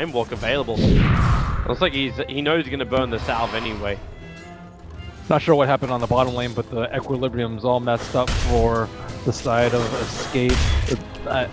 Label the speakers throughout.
Speaker 1: Time Walk available. Looks like he knows he's gonna burn the salve anyway.
Speaker 2: Not sure what happened on the bottom lane, but the equilibrium's all messed up for the side of Escape.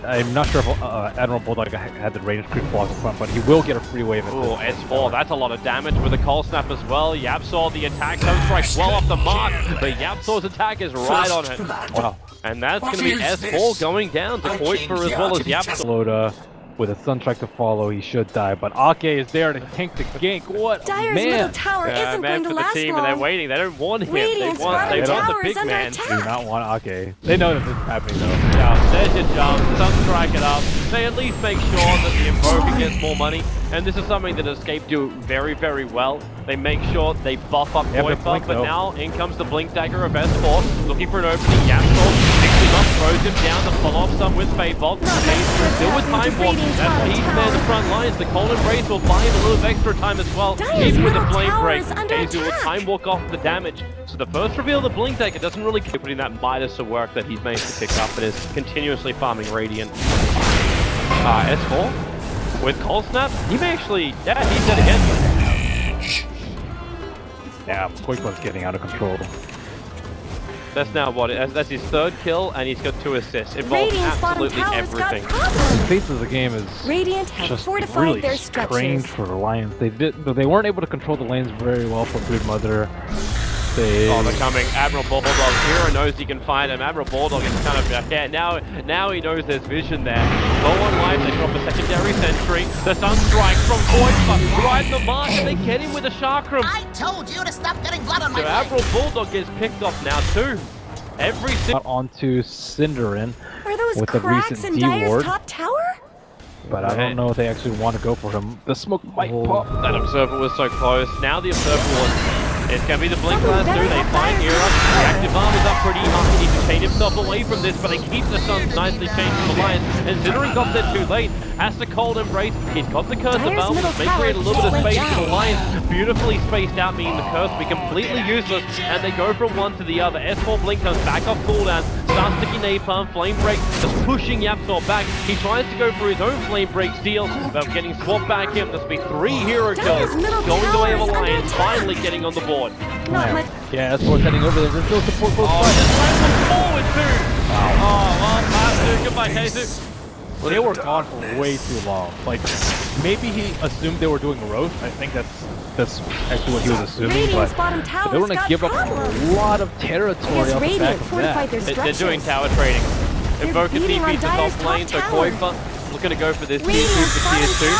Speaker 2: I'm not sure if Admiral Bulldog had the range creep block in front, but he will get a free wave.
Speaker 1: Oh, S4, that's a lot of damage with the Cold Snap as well. YapzOr, the attack comes right well off the mark, but YapzOr's attack is right on it. Wow. And that's going to be S4 going down to Koifa as well as YapzOr.
Speaker 2: With a Sunstrike to follow, he should die, but Ake is there to tank the gank. What
Speaker 3: Dire's
Speaker 2: man!
Speaker 3: middle tower isn't going to
Speaker 1: for
Speaker 3: last
Speaker 1: the team,
Speaker 3: long.
Speaker 1: and they're waiting. They don't want him.
Speaker 3: Radiant's
Speaker 1: They want the big man.
Speaker 2: They do not want Ake. They know that this is happening though.
Speaker 1: Yeah, there's your jump. Sunstrike it up. They at least make sure that the Invoker gets more money. And this is something that Escape do very, very well. They make sure they buff up Koifa, but now in comes the Blink Dagger of S4, looking for an opening. YapzOr picks him up, throws him down to follow off some with Fade Bolt. Still with Time Walk, that's He's there in the front lines. The Cold Embrace will buy him a little extra time as well, even with the Flame Break. Daisy will Time Walk off the damage. So the first reveal of the Blink Dagger doesn't really keep putting that Midas to work that he's managed to pick up and is continuously farming Radiant. S4 with Cold Snap, he may actually, yeah, he's dead again.
Speaker 2: Yeah, Koifa's getting out of control.
Speaker 1: That's now what, that's his third kill, and he's got 2 assists. Involves absolutely everything.
Speaker 2: The face of the game is
Speaker 3: just
Speaker 2: really
Speaker 3: their
Speaker 2: strange for the Lions. They weren't able to control the lanes very well for Brood Mother.
Speaker 1: Oh, they're coming. Admiral Bulldog. Hero knows he can find him. Admiral Bulldog is kind of, yeah, now he knows there's vision there. Low on life, they drop a secondary sentry. The Sunstrike from Koifa, right the mark, and they get him with a Chakram.
Speaker 4: I told you to stop getting blood on my
Speaker 1: So Admiral Bulldog gets picked off now too. Every
Speaker 2: onto Cinderin
Speaker 3: with the recent D-ward. Top tower?
Speaker 2: But I don't know if they actually want to go for him. The smoke might pop.
Speaker 1: That Observer was so close. Now the Observer was... It's going to be the Blink last two. They find Era. The active arm is up pretty high. He needs to chain himself away from this, but they keep the Suns nicely chained from the Lions. And Zinnerin got there too late. Has the Cold Embrace. He's got the Curse of Balance. May create a little bit of space for the Lions. Beautifully spaced out, meaning the Curse will be completely useless. And they go from one to the other. S4 Blink comes back off cooldown. Starts sticking Napalm. Flame Break just pushing YapzOr back. He tries to go for his own Flame Break steal, but getting swapped back in. This will be 3 hero kills. Going the way of the Lions. Finally getting on the board.
Speaker 2: Yeah, S4's heading over there. Reveal support both sides.
Speaker 1: Just right forward too. Wow. Oh, well, pass goodbye, Keizu.
Speaker 2: Well, they were gone for way too long. Like, maybe he assumed they were doing Rosh. I think that's actually what he was assuming. But they were going to give up a lot of territory off the back of that.
Speaker 1: They're doing tower trading. Invoker TP to top lane, so Koifa looking to go for this tier 2 for tier 2.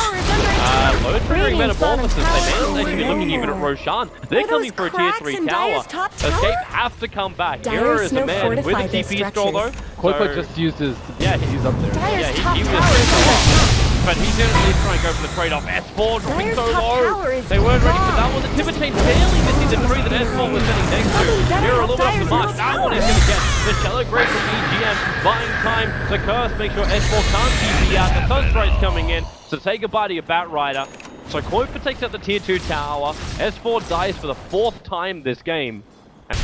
Speaker 1: Low triggering Metamorphosis. They may actually be looking even at Roshan. They're coming for a tier 3 tower. Escape have to come back. Hero is the man with the TP scroll though.
Speaker 2: Koifa just used his, he's up there.
Speaker 1: Yeah, he was but he's going to at least try and go for the trade-off. S4 dropping so low. They weren't ready for that one. The Timotane barely missing the tree that S4 was sitting next to. Here a little bit off the mark. That one is going to get the Shallow Grave from EGM. Buying time. The Curse make sure S4 can't TP out. The Sunstrike's coming in. So say goodbye to your Batrider. So Koifa takes out the tier 2 tower. S4 dies for the 4th time this game.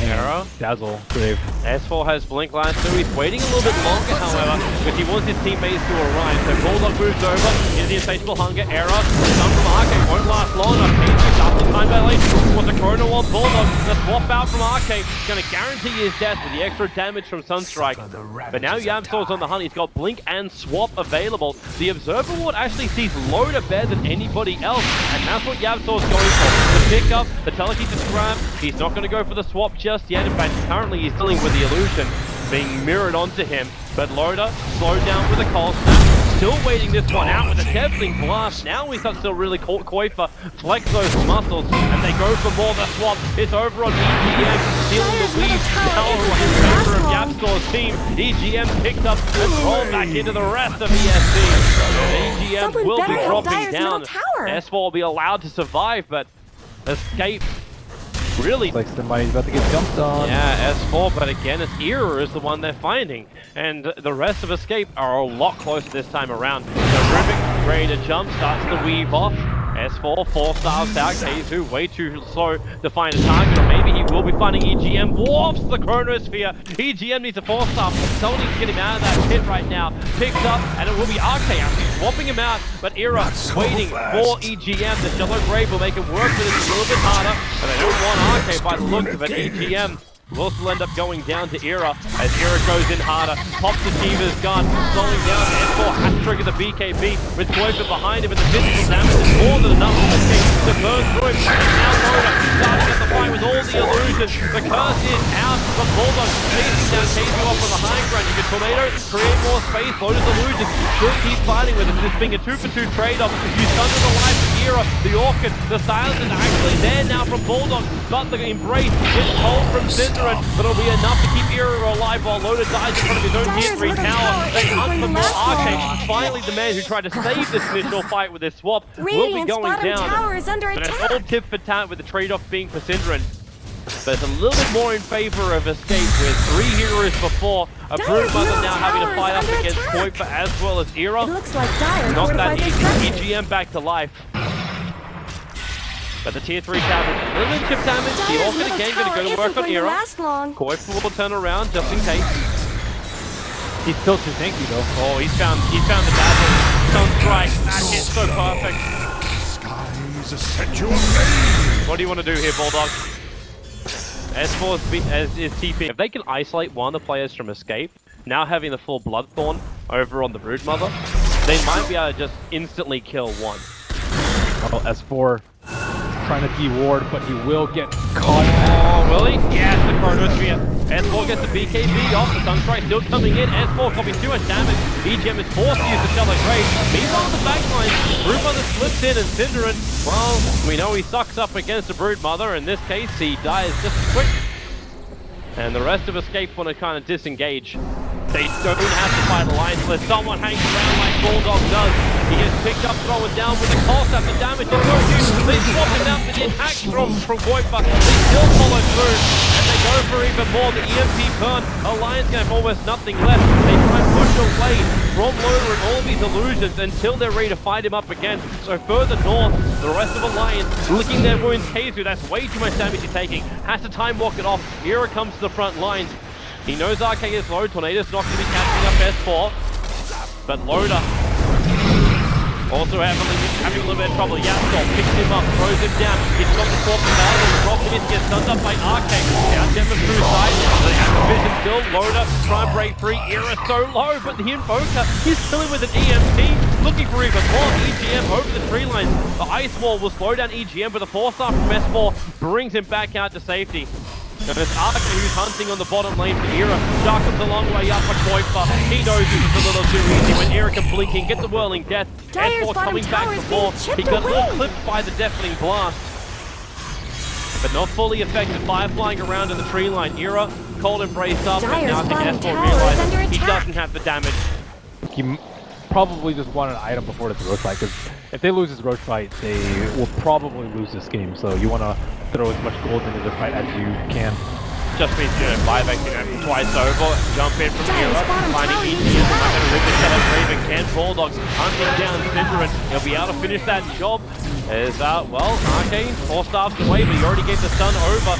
Speaker 1: Arrow.
Speaker 2: Dazzle. Grave.
Speaker 1: S4 has Blink last two. He's waiting a little bit longer, however, because he wants his teammates to arrive. So Bulldog moves over into the Insatiable Hunger. Arrow. The stun from Arcade won't last long enough. He's up the time dilation. Was a Chrono Wall. Bulldog. The swap out from Arcade. Going to guarantee his death with the extra damage from Sunstrike. But now YapzOr's on the hunt. He's got Blink and Swap available. The Observer Ward actually sees Loda better than anybody else. And that's what YapzOr's going for. The pickup, the Telekey to scram. He's not going to go for the swap just yet. In fact, currently he's dealing with the illusion being mirrored onto him. But Loda slowed down with a Cold Snap. Still waiting this one out with a Deadling Blast. Now he's still really caught Koifa. Flex those muscles and they go for more. The swap is over on EGM. Stealing the weave. Now in favor of YapzOr's team. EGM picked up and rolled back into the rest of ESC. EGM will be dropping down. S4 will be allowed to survive, but Escape really
Speaker 2: like somebody's about to get jumped on.
Speaker 1: Yeah, S4, but again, it's Era is the one they're finding. And the rest of Escape are a lot closer this time around. So Rubik ready to jump, starts the weave off. S4, 4 stars out, Keizu way too slow to find a target, or maybe he will be finding EGM, warps the chronosphere. EGM needs a 4-star, someone needs to get him out of that pit right now. Picked up, and it will be RK actually swapping him out, but Era waiting for EGM. The Shallow Grave will make it work for this a little bit harder, and they don't want RK by the looks of it. EGM will still end up going down to Era as Era goes in harder, pops the Tiva's gun, slowing down. S4 has to trigger the BKB with Koifa behind him, and the physical damage is more than enough to escape to burn through him. And now Loda starting at the fight with all the illusions. The curse is out, but Bulldog chasing down Casey off on the high ground. You get Tornado, create more space, Loda's illusions, should keep fighting with it. This being a 2-for-2 trade-off. You stun to the life of Era, the Orchid, the silence is actually there now from Bulldog, but the embrace is cold from Cinder. But it'll be enough to keep Era alive while Loda dies in front of his own tier 3 tower. They hunt for more RK. Finally, the man who tried to save this initial fight with his swap will be going down.
Speaker 3: Tower is under
Speaker 1: But
Speaker 3: attack.
Speaker 1: it's all tip for tat with the trade-off being for Synderen. But it's a little bit more in favor of Escape with 3 heroes before. A Broodmother now having to fight up against Koifa as well as Era.
Speaker 3: It looks like Dire
Speaker 1: Not that
Speaker 3: fortified their
Speaker 1: easy. EGM back to life. But the tier 3 tower, a little bit chip damage. The Orchid again going to go to work on Era. Koifa will turn around just in case.
Speaker 2: He's still too tanky though.
Speaker 1: Oh, he's found the dazzle. Sunstrike, that hit so perfect.
Speaker 5: Skies set you ablaze.
Speaker 1: What do you want to do here, Bulldog? S4 is TP. If they can isolate one of the players from Escape, now having the full Bloodthorn over on the Broodmother, they might be able to just instantly kill one.
Speaker 2: Oh, S4 trying to de-ward, but he will get caught.
Speaker 1: Oh, will he? Yes, the Chronosphere. S4 gets the BKB off, the Sunstrike still coming in. S4 copying too much damage. EGM is forced to use the Shallow Grave. Meanwhile, on the backline, Broodmother slips in, and Synderen, well, we know he sucks up against the Broodmother. In this case, he dies just quick. And the rest of Escape want to kind of disengage. They don't have to fight Alliance. Someone hangs around like Bulldog does. He gets picked up, thrown down with the cost after damage. It's no use. They swap him out for the attack from Koifa. They still follow through, and they go for even more. The EMP burn. Alliance can have almost nothing left. They try and push away from Loda and all of these illusions until they're ready to fight him up again. So further north, the rest of Alliance licking their wounds. Keizu, that's way too much damage he's taking. Has to time walk it off. Era comes to the front lines. He knows RK is low. Tornado's not going to be catching up S4. But Loda also having a little bit of trouble. Yasol picks him up, throws him down. He's got the swap of battle. Drops him in, gets stunned up by RK. Now Gemma through side. They have the vision still. Loda try and break free. Era so low, but the Invoker, he's filling with an EMP. Looking for even more. EGM over the tree line. The Ice Wall will slow down EGM, but the 4-star from S4 brings him back out to safety. And it's RK who's hunting on the bottom lane for Era. Shark comes a long way up for Koifa. He knows this is a little too easy when Era can blinking, get the whirling death. S4 coming back before. He got a little clipped by the deafening blast. But not fully effective. Fire flying around in the tree line. Era, cold embrace up, and now I think S4 realizes he doesn't have the damage.
Speaker 2: He probably just wanted an item before this Rosh fight, because if they lose this Rosh fight, they will probably lose this game. So you want to throw as much gold into this fight as you can.
Speaker 1: Just means, you know, buyback twice over, jump in from Era, finding EGM, not going to rip the Shallow Grave again. Bulldog hunting down Synderen. He'll be able to finish that job. As, well, Arcane, 4 stars away, but he already gave the stun over.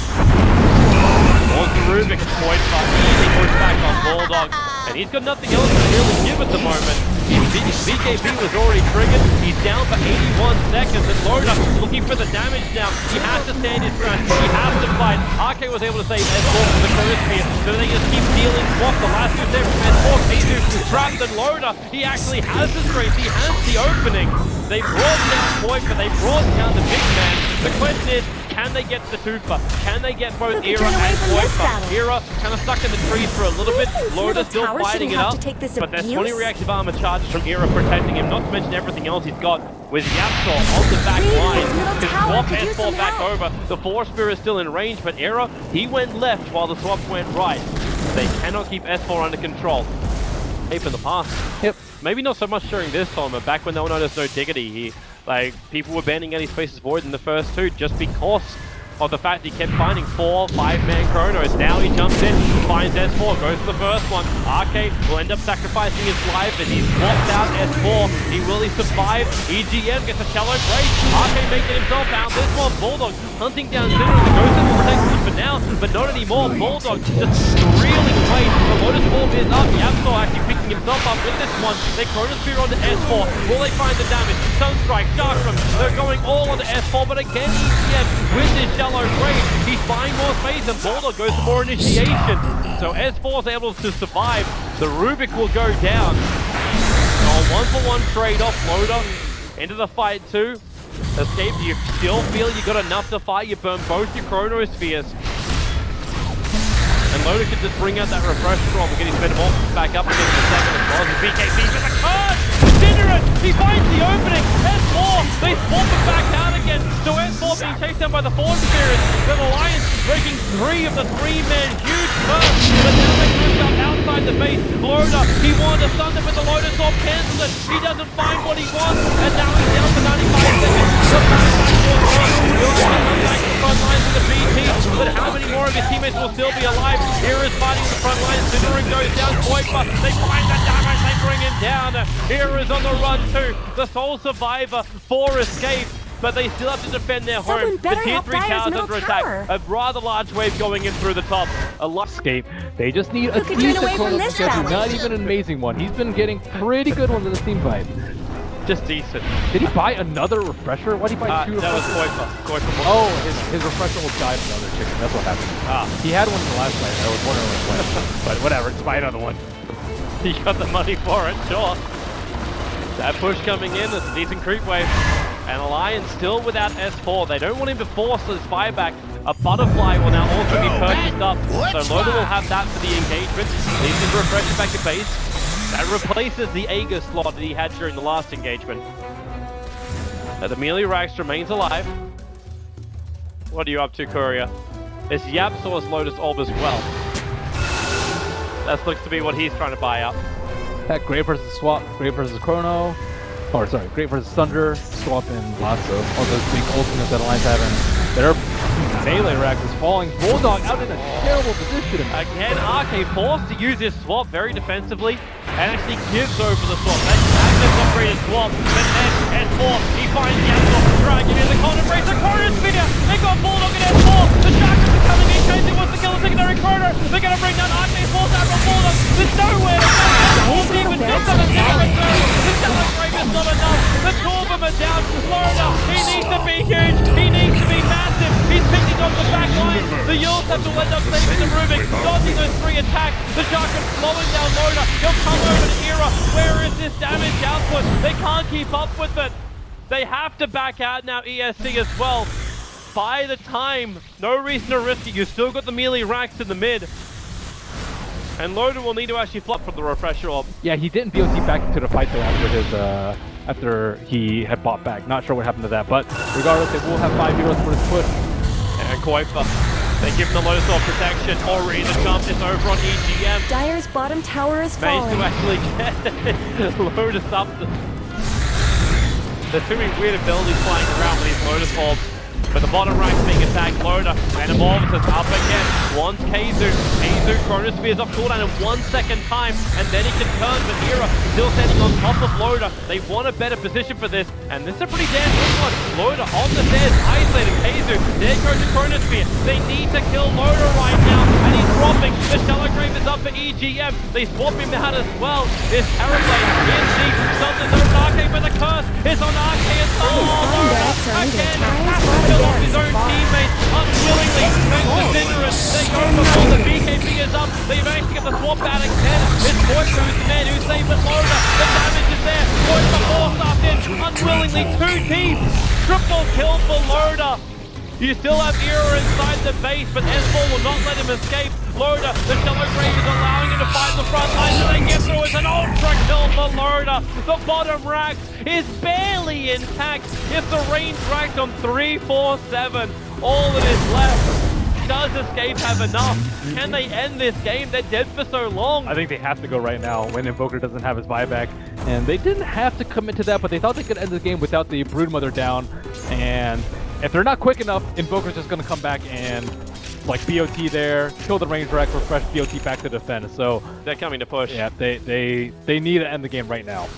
Speaker 1: On the Rubik, point for easy push back on Bulldog. And he's got nothing else to really give at the moment. His BKB was already triggered. He's down for 81 seconds. And Loda looking for the damage now. He has to stand his ground. He has to fight. RK was able to save S4 from the Chronosphere. So they just keep dealing swap. The last 2 steps from S4. Keizu trapped and Loda. He actually has the strength. He has the opening. They brought down Koifa. They brought down the big man. The question is, can they get the Tufa? Can they get both Era and Koifa? Era kind of stuck in the trees for a little bit. Loda still fighting it up. But there's 20 reactive armor charges from Era protecting him. Not to mention everything else he's got with Yapsol on the back line. To swap S4 back over. The Force Spear is still in range, but Era, he went left while the swaps went right. They cannot keep S4 under control. Ape in the past.
Speaker 2: Yep.
Speaker 1: Maybe not so much during this time, but back when they were known as No Diggity, like, people were banning any spaces void in the first 2 just because of the fact he kept finding 4, 5-man chronos. Now he jumps in, finds S4, goes for the first one. Arcade will end up sacrificing his life as he swaps out S4. Will he survive? EGM gets a shallow break. Arcade making himself out. This one, Bulldog hunting down Sinner. The Ghost will protect him for now, but not anymore. Bulldog just reeling away. The Lotus Orb is up. Yapsor actually picking himself up with this one. They Chronosphere onto S4. Will they find the damage? Sunstrike, Darkroom. They're going all onto S4, but again, EGM with this shallow break. He's buying more space, and Bulldog goes for more initiation. So S4 is able to survive. The Rubik will go down. So a 1-for-1 trade-off. Loader into the fight too. Escape, do you still feel you got enough to fight? You burn both your Chronospheres. And Loader could just bring out that refresh scroll. We're getting Metamorphosis back up against the second as well. The BKB with a card! Cinerate! He finds the opening! S4! They swap it back out again! So S4 being chased down by the forward spirits. The Alliance breaking 3 of the 3-man huge burst. But now they moved up outside the base. Loader, he wanted to stun them with the Lotus Orb, cancels it. He doesn't find what he wants. And now he's down to 95 seconds. The back to the front lines of the BT. But how many more of his teammates will still be alive? Here is fighting the front line. Cinnering goes down. Boypa, they find the damage. They bring him down. Here is on the run too. The sole survivor for escape. But they still have to defend their home. The tier 3 towers under attack. A rather large wave going in through the top.
Speaker 2: A escape. They just need a decent Chrono schedule, not even an amazing one. He's been getting pretty good ones in this team fight.
Speaker 1: Just decent.
Speaker 2: Did he buy another refresher? Why did he buy 2 refreshers?
Speaker 1: That was Koipa.
Speaker 2: Oh, his refresher will die from another chicken. That's what happened. He had one in the last fight. I was wondering what. But whatever, just buy another one.
Speaker 1: He got the money for it, sure. That push coming in, there's a decent creep wave. And Alliance still without S4. They don't want him to force this buyback. A butterfly will now also be purchased up. So Loader will have that for the engagement. Needs to refresh back to base. That replaces the Aegis slot that he had during the last engagement. The melee Rax remains alive. What are you up to, Courier? Is Yapsor's Lotus Orb as well? That looks to be what he's trying to buy up.
Speaker 2: That Great versus Swap, Great versus Chrono. Or sorry, Great versus Thunder, Swap, and Lasso. All those big ultimates that Alliance have, and their melee rack is falling. Bulldog out in a terrible position.
Speaker 1: Again, Arcade forced to use his swap very defensively, and actually gives over the swap. That's Magnus upgraded swap, but then S4, he finds Yapsor, dragging in the corner, breaks the Chronosphere. They got Bulldog and S4. The Sharks are coming in, chasing wants to kill the secondary Chrono. They're going to bring down Arcade, force out from Bulldog. There's nowhere to go. Even just on the second third. The Celebrate is not enough. The two of them are down. Florida, he needs to be huge. He needs to be massive. He's picking up the back line. The Yules have to end up saving the Rubik. Dodging those 3 attacks. The Sharks are slowing down Loader. He'll come over to Era. Where is this damage output? They can't keep up with it. They have to back out now, ESC as well. By the time, no reason to risk it. You still got the melee racks in the mid. And Loader will need to actually flop from the refresher orb.
Speaker 2: Yeah, he didn't BOT back into the fight though after he had bought back. Not sure what happened to that, but regardless, they will have 5 heroes for this push.
Speaker 1: And Koipa, they give him the Lotus Orb protection. Already the jump is over on EGM.
Speaker 3: Dire's bottom tower is
Speaker 1: Managed
Speaker 3: falling.
Speaker 1: to actually get Lotus up. There's too many weird abilities flying around with these Lotus Orbs. But the bottom rank's being attacked. Loader, Metamorphosis up again. Wants Kaizu. Kaizu Chronosphere is off cooldown in 1 second time. And then he can turn the Era. Still standing on top of Loader. They want a better position for this. And this is a pretty damn good one. Loader on the stairs. Isolated Kaizu. There goes the Chronosphere. They need to kill Loader right now. And he's dropping. The Shallow Grave is up for EGM. They swap him out as well. This Terrorblade is deep. Something's over Arcade, but the curse is on Arcade. Oh, Loader again. Kill off his own teammates unwillingly. Thanks to Cinerus. They go before the BKB is up. They managed to get the swap out again. It's Koipa who's the man who saved the Loader. The damage is there. Koipa forced up in unwillingly. 2 teams. Triple kill for Loader. You still have Era inside the base, but S4 will not let him escape. Loader, the Shallow Grave is allowing him to fight the front line, and they get through. It's an ultra kill for Loader. The bottom rack is barely intact. If the range racked on 3, 4, 7, all that is left. Does Escape have enough? Can they end this game? They're dead for so long.
Speaker 2: I think they have to go right now when Invoker doesn't have his buyback. And they didn't have to commit to that, but they thought they could end the game without the Broodmother down. And if they're not quick enough, Invoker's just gonna come back and like BOT there, kill the range wreck, refresh BOT back to defend. So
Speaker 1: they're coming to push.
Speaker 2: yeah, they need to end the game right now.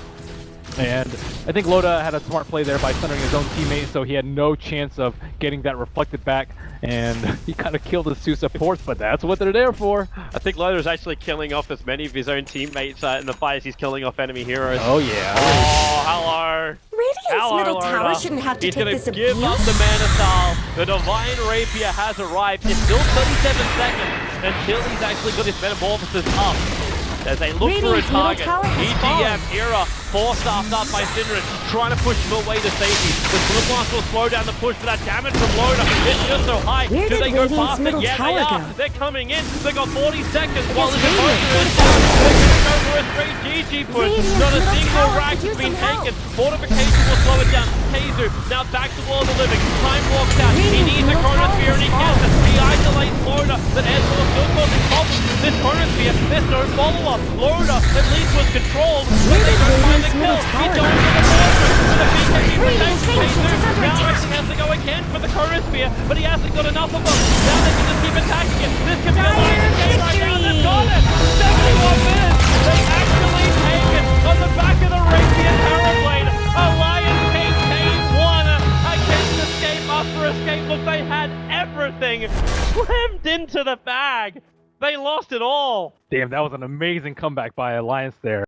Speaker 2: And I think Loda had a smart play there by centering his own teammate, so he had no chance of getting that reflected back, and he kind of killed his two supports, but that's what they're there for.
Speaker 1: I think Loda's actually killing off as many of his own teammates in the fight as he's killing off enemy heroes.
Speaker 2: Oh yeah.
Speaker 1: Oh, hello.
Speaker 3: Radiant's middle tower shouldn't have to
Speaker 1: He's
Speaker 3: take
Speaker 1: gonna
Speaker 3: this
Speaker 1: give
Speaker 3: abuse.
Speaker 1: up the mana style. The Divine Rapier has arrived. It's still 37 seconds until he's actually got his metamorphosis up. As they look for a
Speaker 3: Radiant's middle
Speaker 1: target,
Speaker 3: tower has
Speaker 1: EGM era force-staffed up by Syndrome, trying to push him away to safety. The Swim Blast will slow down the push for that damage from Loda. It's just so high.
Speaker 3: Where
Speaker 1: Do
Speaker 3: did
Speaker 1: they go
Speaker 3: Radiant's
Speaker 1: past it?
Speaker 3: middle
Speaker 1: Yeah,
Speaker 3: tower
Speaker 1: they are.
Speaker 3: go?
Speaker 1: They're coming in. They got 40 seconds while this
Speaker 3: Yes,
Speaker 1: opponent is down. They're going to go for a straight GG push.
Speaker 3: Radiant's
Speaker 1: Not a
Speaker 3: middle
Speaker 1: single
Speaker 3: tower
Speaker 1: rack
Speaker 3: could
Speaker 1: has
Speaker 3: use
Speaker 1: been
Speaker 3: some help.
Speaker 1: taken. Fortification will slow it down. Keizu now back to World of Living. Time walks out. He
Speaker 3: Radiant's
Speaker 1: needs a
Speaker 3: middle
Speaker 1: Chronosphere
Speaker 3: tower
Speaker 1: and he
Speaker 3: has
Speaker 1: gets it. He isolates Loda. That Ezreal still causing problems. This Chronosphere, there's no follow-up. Loda at least was controlled, but they don't find the kill. He
Speaker 3: Radiant's
Speaker 1: don't get the fortress. With the BKB
Speaker 3: Radiant's
Speaker 1: protection,
Speaker 3: Sanctuary is under
Speaker 1: now
Speaker 3: attack.
Speaker 1: actually has to go again for the Chronosphere, but he hasn't got enough of them. Now they can just keep attacking it. This could be a
Speaker 3: Dire
Speaker 1: long game right now. They've
Speaker 3: victory.
Speaker 1: got it. 71 minutes. They actually take it on the back of the Rapier Terrorblade. Alliance maintained one against Escape after Escape. Look, they had everything slammed into the bag. They lost it all.
Speaker 2: Damn, that was an amazing comeback by Alliance there.